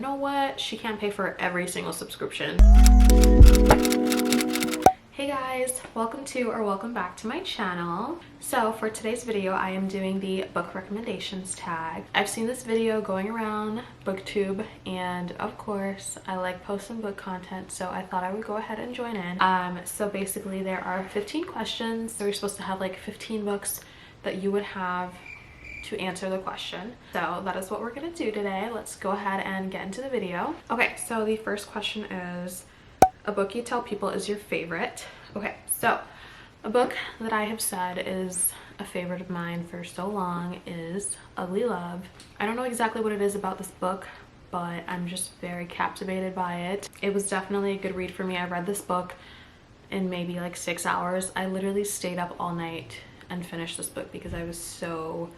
You know what? She can't pay for every single subscription. Hey guys, welcome back to my channel. So for today's video, I am doing the book recommendations tag. I've seen this video going around booktube, and of course I like posting book content, so I thought I would go ahead and join in. So basically there are 15 questions. So you're supposed to have like 15 books that you would have to answer the question. So that is what we're gonna do today. Let's go ahead and get into the video. Okay, so the first question is, a book you tell people is your favorite. Okay, so a book that I have said is a favorite of mine for so long is Ugly Love. I don't know exactly what it is about this book, but I'm just very captivated by it. It was definitely a good read for me. I read this book in maybe like 6 hours. I literally stayed up all night and finished this book because I was so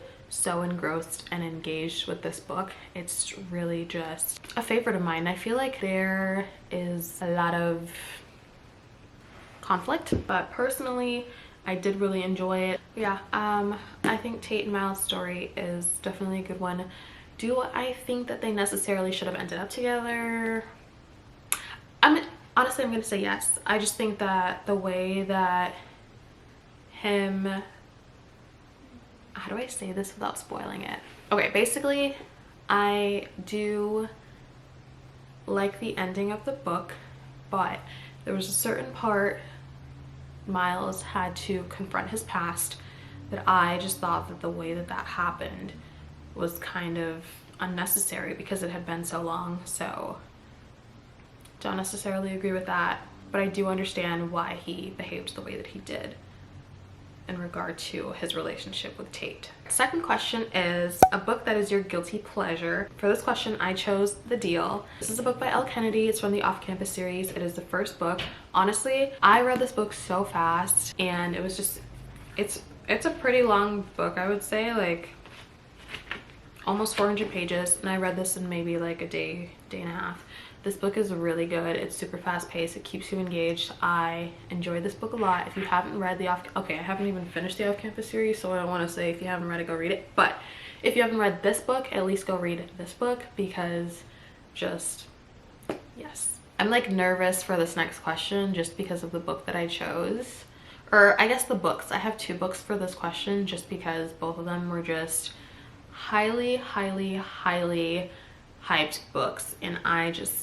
engrossed and engaged with this book. It's really just a favorite of mine. I feel like there is a lot of conflict, but personally I did really enjoy it. Yeah, I think Tate and Miles' story is definitely a good one. Do I think that they necessarily should have ended up together? Honestly, I'm gonna say yes. I just think that the way that him, how do I say this without spoiling it? Okay, basically I do like the ending of the book, but there was a certain part Miles had to confront his past that I just thought that the way that that happened was kind of unnecessary because it had been so long. So don't necessarily agree with that, but I do understand why he behaved the way that he did in regard to his relationship with Tate. Second question is, a book that is your guilty pleasure. For this question, I chose The Deal. This is a book by Elle Kennedy. It's from the Off-Campus series. It is the first book. Honestly, I read this book so fast, and it was just, it's a pretty long book. I would say like almost 400 pages, and I read this in maybe like a day and a half. This book is really good. It's super fast paced. It keeps you engaged. I enjoyed this book a lot. If you haven't read the okay, I haven't even finished the Off-Campus series, so I don't want to say if you haven't read it, go read it. But if you haven't read this book, at least go read this book, because just, yes. I'm like nervous for this next question just because of the book that I chose. Or I guess the books. I have 2 books for this question just because both of them were just highly hyped books, and I just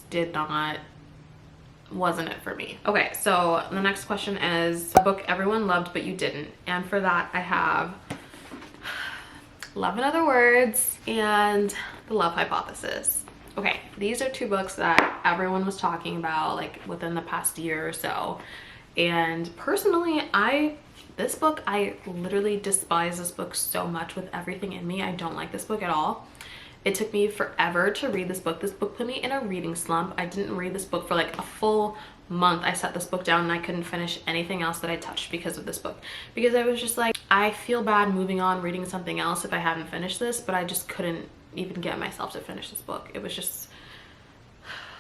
wasn't it for me. Okay, so the next question is a book everyone loved but you didn't, and for that I have Love in Other Words and The Love Hypothesis. Okay, these are 2 books that everyone was talking about like within the past year or so, and personally I literally despise this book so much with everything in me. I don't like this book at all. It took me forever to read this book. This book put me in a reading slump. I didn't read this book for like a full month. I set this book down and I couldn't finish anything else that I touched because of this book. Because I was just like, I feel bad moving on reading something else if I hadn't finished this, but I just couldn't even get myself to finish this book. It was just,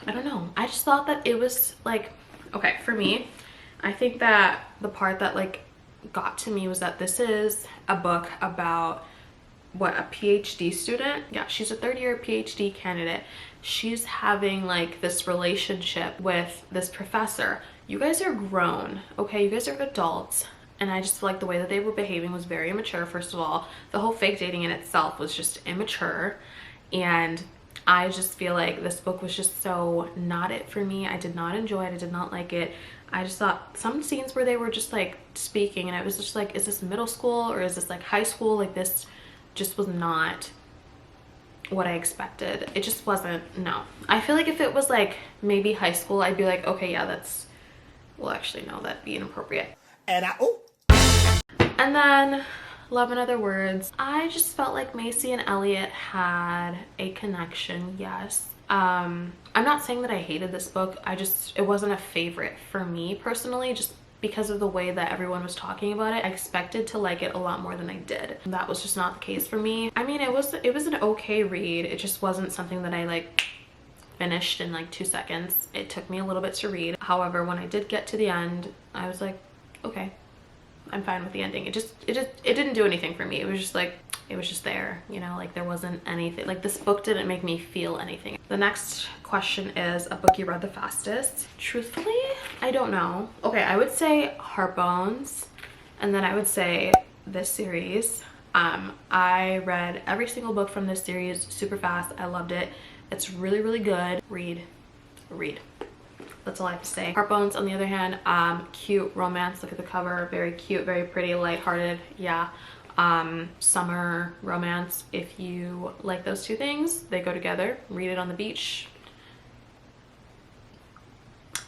I don't know. I just thought that it was like, okay, for me, I think that the part that like got to me was that this is a book about what, a PhD student? Yeah, she's a 3rd-year PhD candidate. She's having like this relationship with this professor. You guys are grown, okay? You guys are adults, and I just feel like the way that they were behaving was very immature. First of all, the whole fake dating in itself was just immature, and I just feel like this book was just so not it for me. I did not enjoy it. I did not like it. I just thought some scenes where they were just like speaking, and I was just like, is this middle school or is this like high school? Like, this just was not what I expected. It just wasn't. No, I feel like if it was like maybe high school, I'd be like, okay, yeah, that's, well, actually no, that'd be inappropriate. And then Love in Other Words. I just felt like Macy and Elliot had a connection. Yes. I'm not saying that I hated this book. It wasn't a favorite for me personally, just because of the way that everyone was talking about it. I expected to like it a lot more than I did. That was just not the case for me. I mean, it was an okay read. It just wasn't something that I like finished in like 2 seconds. It took me a little bit to read. However, when I did get to the end, I was like, okay, I'm fine with the ending. It didn't do anything for me. It was just like, it was just there, you know, like there wasn't anything, like this book didn't make me feel anything. The next question is a book you read the fastest. Truthfully, I don't know. Okay, I would say Heartbones, and then I would say this series. I read every single book from this series super fast. I loved it. It's really, really good. Read. That's all I have to say. Heartbones, on the other hand, cute romance. Look at the cover, very cute, very pretty, lighthearted. Yeah. Summer romance. If you like those two things, they go together. Read it on the beach.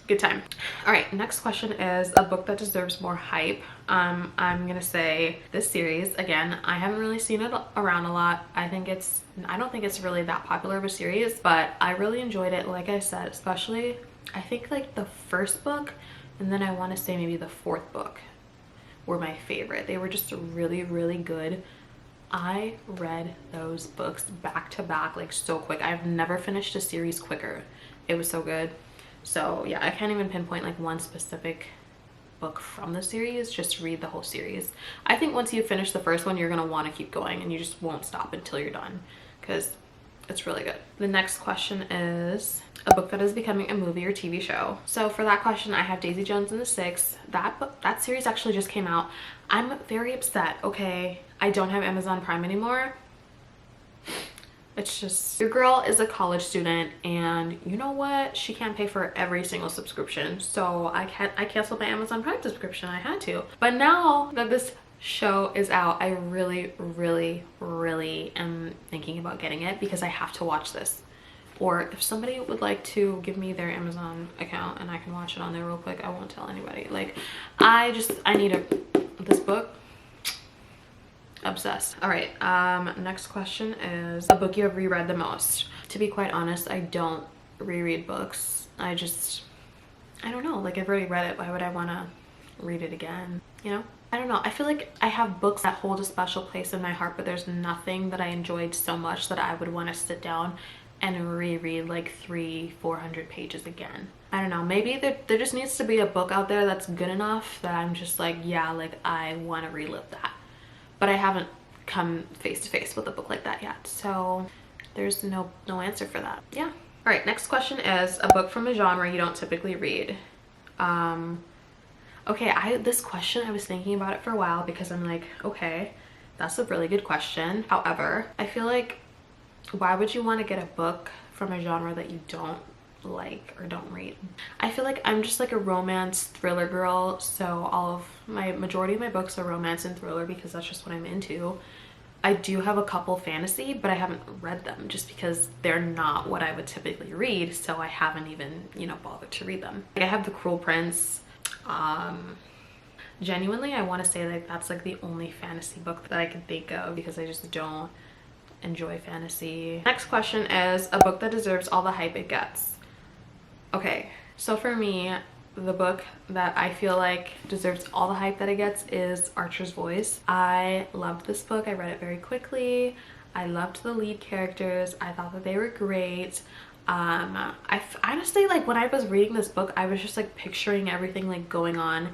Good time. All right, next question is a book that deserves more hype. I'm gonna say this series. Again, I haven't really seen it around a lot. I don't think it's really that popular of a series, but I really enjoyed it. Like I said, especially I think like the first book, and then I want to say maybe the fourth book were my favorite. They were just really, really good. I read those books back to back like so quick. I've never finished a series quicker. It was so good. So yeah, I can't even pinpoint like one specific book from the series. Just read the whole series. I think once you finish the first one, you're gonna want to keep going and you just won't stop until you're done, because it's really good. The next question is a book that is becoming a movie or TV show. So for that question, I have Daisy Jones and the Six. That series actually just came out. I'm very upset. Okay, I don't have Amazon Prime anymore. It's just, your girl is a college student, and you know what? She can't pay for every single subscription. So I canceled my Amazon Prime subscription. I had to. But now that this show is out, I really, really, really am thinking about getting it because I have to watch this. Or if somebody would like to give me their Amazon account and I can watch it on there real quick, I won't tell anybody. Like, I need this book. Obsessed. All right, next question is a book you have reread the most. To be quite honest, I don't reread books. I don't know, like I've already read it. Why would I want to read it again? You know? I don't know. I feel like I have books that hold a special place in my heart, but there's nothing that I enjoyed so much that I would want to sit down and reread like 300-400 pages again. I don't know, maybe there just needs to be a book out there that's good enough that I'm just like, yeah, like I want to relive that. But I haven't come face to face with a book like that yet, so there's no answer for that. Yeah. All right, next question is a book from a genre you don't typically read. Okay, this question, I was thinking about it for a while because I'm like, okay, that's a really good question. However, I feel like, why would you want to get a book from a genre that you don't like or don't read? I feel like I'm just like a romance thriller girl, so majority of my books are romance and thriller because that's just what I'm into. I do have a couple fantasy, but I haven't read them just because they're not what I would typically read, so I haven't even, you know, bothered to read them. Like I have The Cruel Prince. Genuinely, I want to say like that's like the only fantasy book that I can think of because I just don't enjoy fantasy. Next question is a book that deserves all the hype it gets. Okay, so for me, the book that I feel like deserves all the hype that it gets is Archer's Voice. I loved this book. I read it very quickly. I loved the lead characters. I thought that they were great. I honestly, like when I was reading this book, I was just like picturing everything like going on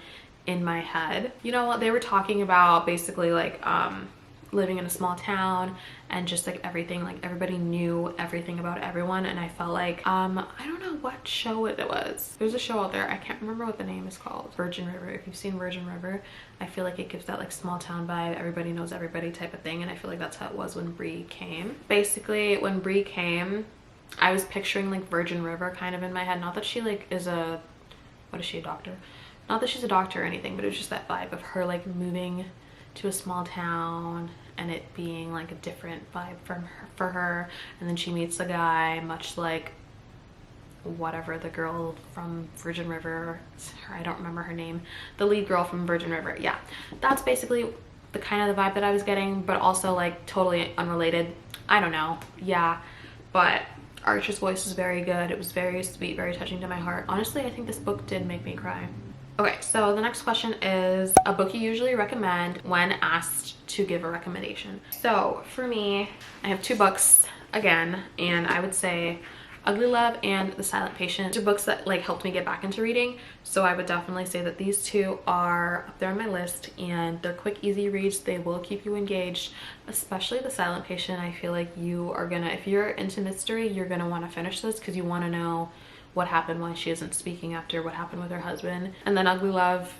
in my head. You know what, they were talking about basically like living in a small town and just like everything, like everybody knew everything about everyone, and I felt like I don't know what show it was. There's a show out there, I can't remember what the name is called. Virgin River. If you've seen Virgin River, I feel like it gives that like small town vibe, everybody knows everybody type of thing, and I feel like that's how it was when Bree came. Basically when Bree came, I was picturing like Virgin River kind of in my head. Not that she like is a, what is she, a doctor? Not that she's a doctor or anything, but it was just that vibe of her like moving to a small town and it being like a different vibe for her, and then she meets a guy much like whatever, the girl from Virgin River, I don't remember her name, the lead girl from Virgin River. Yeah, that's basically the kind of the vibe that I was getting, but also like totally unrelated. I don't know. Yeah, but Archer's Voice is very good. It was very sweet, very touching to my heart. Honestly, I think this book did make me cry. Okay, so the next question is a book you usually recommend when asked to give a recommendation. So for me, I have two books again, and I would say Ugly Love and The Silent Patient. These are books that like helped me get back into reading, so I would definitely say that these two are up there on my list, and they're quick, easy reads. They will keep you engaged, especially The Silent Patient. I feel like you are gonna, if you're into mystery, you're gonna want to finish this because you want to know what happened, why she isn't speaking after what happened with her husband. And then Ugly Love,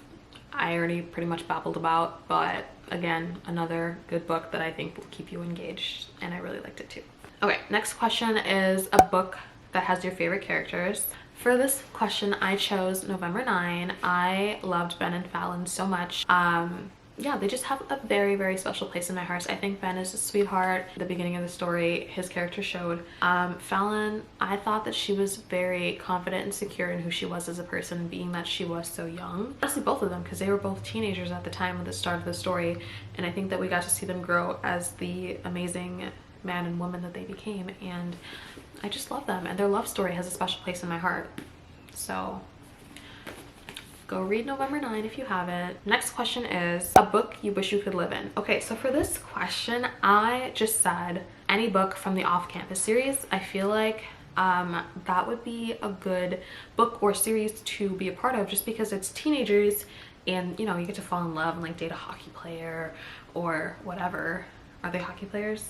I already pretty much babbled about, but again, another good book that I think will keep you engaged, and I really liked it too. Okay, next question is a book that has your favorite characters. For this question, I chose November 9. I loved Ben and Fallon so much. Yeah, they just have a very, very special place in my heart. I think Ben is a sweetheart. At the beginning of the story, his character showed. Fallon, I thought that she was very confident and secure in who she was as a person, being that she was so young. Honestly, both of them, because they were both teenagers at the time of the start of the story, and I think that we got to see them grow as the amazing man and woman that they became, and I just love them, and their love story has a special place in my heart. So go read November 9 if you haven't. Next question is a book you wish you could live in. Okay, so for this question, I just said any book from the Off-Campus series. I feel like that would be a good book or series to be a part of, just because it's teenagers and, you know, you get to fall in love and like date a hockey player or whatever. Are they hockey players?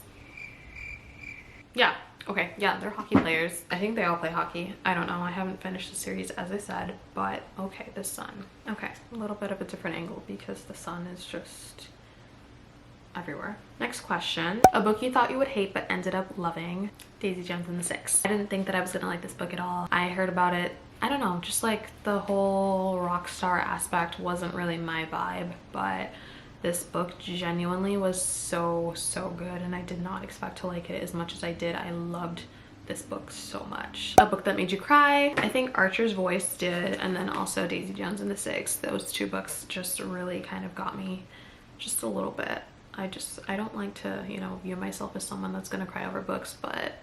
Yeah. Okay, yeah, they're hockey players. I think they all play hockey. I don't know. I haven't finished the series, as I said, but okay, the sun. Okay, a little bit of a different angle because the sun is just everywhere. Next question. A book you thought you would hate but ended up loving. Daisy Jones and the Six. I didn't think that I was gonna like this book at all. I heard about it. I don't know, just like the whole rock star aspect wasn't really my vibe, but this book genuinely was so good, and I did not expect to like it as much as I did. I loved this book so much. A book that made you cry. I think Archer's Voice did, and then also Daisy Jones and the Six. Those two books just really kind of got me just a little bit. I don't like to, you know, view myself as someone that's gonna cry over books, but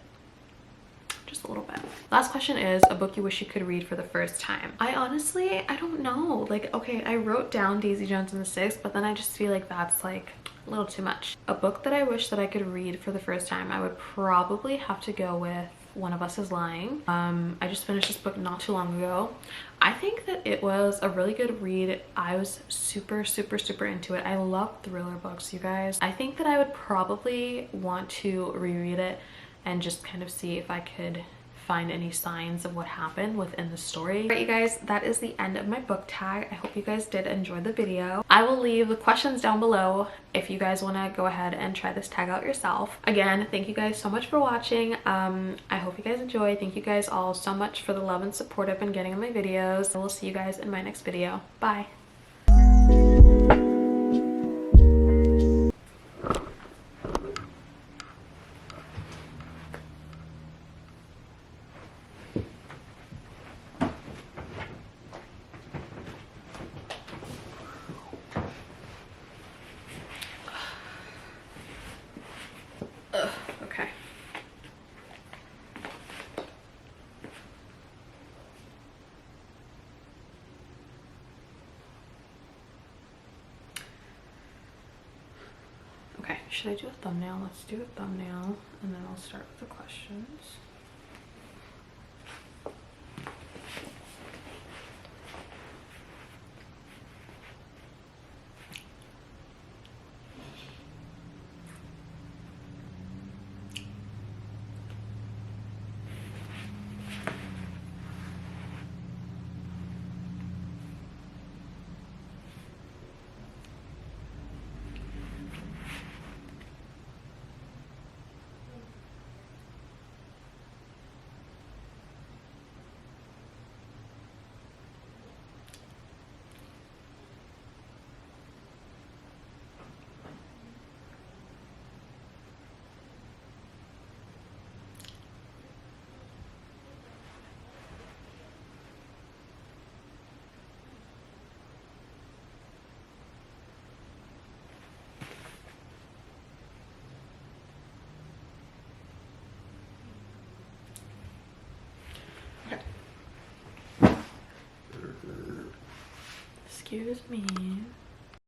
just a little bit. Last question is a book you wish you could read for the first time. I don't know. Like, okay, I wrote down Daisy Jones and the Six, but then I just feel like that's like a little too much. A book that I wish that I could read for the first time, I would probably have to go with One of Us is Lying. I just finished this book not too long ago. I think that it was a really good read. I was super into it. I love thriller books, you guys. I think that I would probably want to reread it and just kind of see if I could find any signs of what happened within the story. All right, you guys, that is the end of my book tag. I hope you guys did enjoy the video. I will leave the questions down below if you guys want to go ahead and try this tag out yourself. Again, thank you guys so much for watching. I hope you guys enjoy. Thank you guys all so much for the love and support I've been getting on my videos. I will see you guys in my next video. Bye. Okay. Okay, should I do a thumbnail? Let's do a thumbnail and then I'll start with the questions. Excuse me.